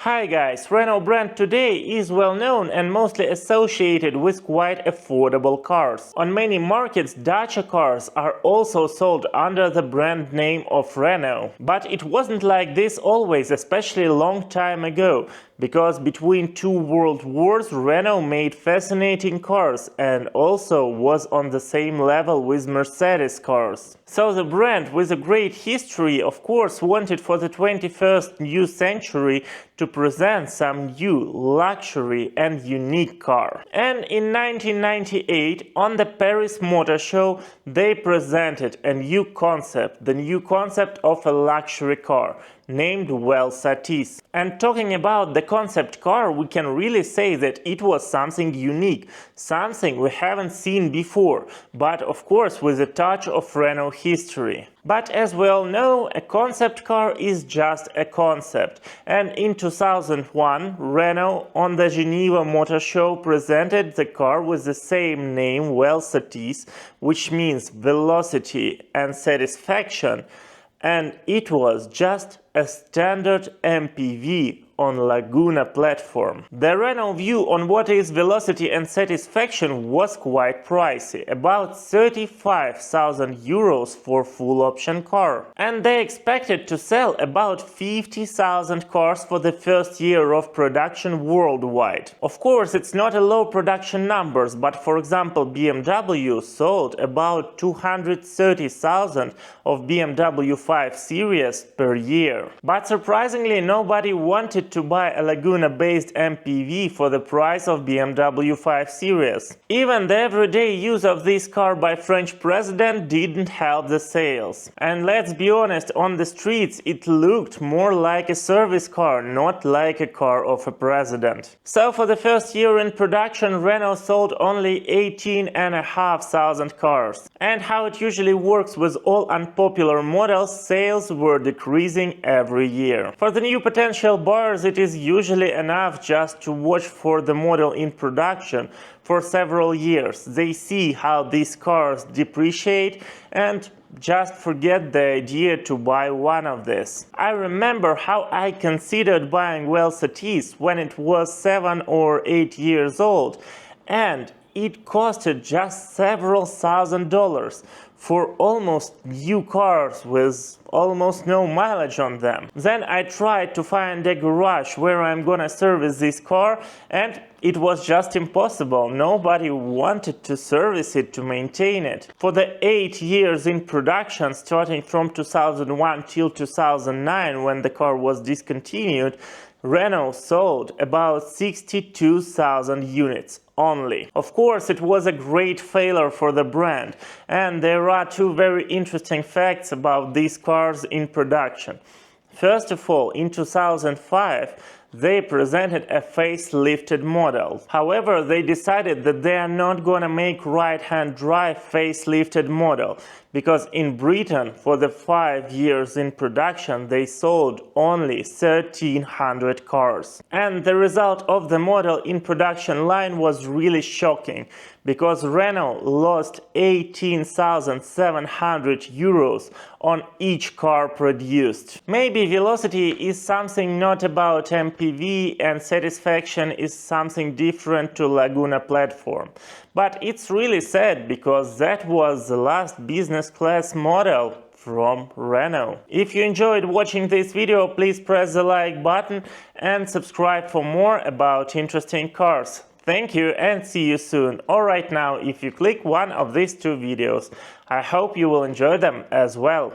Hi guys, Renault brand today is well known and mostly associated with quite affordable cars. On many markets, Dacia cars are also sold under the brand name of Renault. But it wasn't like this always, especially a long time ago, because between two world wars Renault made fascinating cars and also was on the same level with Mercedes cars. So the brand with a great history of course wanted for the 21st new century to present some new luxury and unique car. And in 1998 on the Paris Motor Show they presented a new concept, the new concept of a luxury car named Vel Satis. And talking about the concept car, we can really say that it was something unique, something we haven't seen before, but of course with a touch of Renault history. But as we all know, a concept car is just a concept, and in 2001 Renault on the Geneva Motor Show presented the car with the same name, Vel Satis, which means velocity and satisfaction, and it was just a standard MPV on Laguna platform. The Renault view on what is velocity and satisfaction was quite pricey, about 35,000 euros for full option car. And they expected to sell about 50,000 cars for the first year of production worldwide. Of course, it's not a low production numbers, but for example BMW sold about 230,000 of BMW 5 Series per year. But surprisingly, nobody wanted to buy a Laguna-based MPV for the price of BMW 5 Series. Even the everyday use of this car by French president didn't help the sales. And let's be honest, on the streets it looked more like a service car, not like a car of a president. So for the first year in production, Renault sold only 18,500 cars. And how it usually works with all unpopular models, sales were decreasing every year. For the new potential buyers, it is usually enough just to watch for the model in production for several years. They see how these cars depreciate and just forget the idea to buy one of these. I remember how I considered buying Vel Satis when it was 7 or 8 years old, and it costed just several $1,000s for almost new cars with almost no mileage on them. Then I tried to find a garage where I'm gonna service this car, and it was just impossible. Nobody wanted to service it, to maintain it. For the 8 years in production, starting from 2001 till 2009 when the car was discontinued, Renault sold about 62,000 units only. Of course, it was a great failure for the brand, and there are two very interesting facts about these cars in production. First of all, in 2005, they presented a facelifted model. However, they decided that they are not gonna make right-hand drive facelifted model, because in Britain, for the 5 years in production, they sold only 1,300 cars. And the result of the model in production line was really shocking, because Renault lost 18,700 euros on each car produced. Maybe velocity is something not about MPV and satisfaction is something different to Laguna platform. But it's really sad, because that was the last business class model from Renault. If you enjoyed watching this video, please press the like button and subscribe for more about interesting cars. Thank you and see you soon. Or right now, if you click one of these two videos, I hope you will enjoy them as well.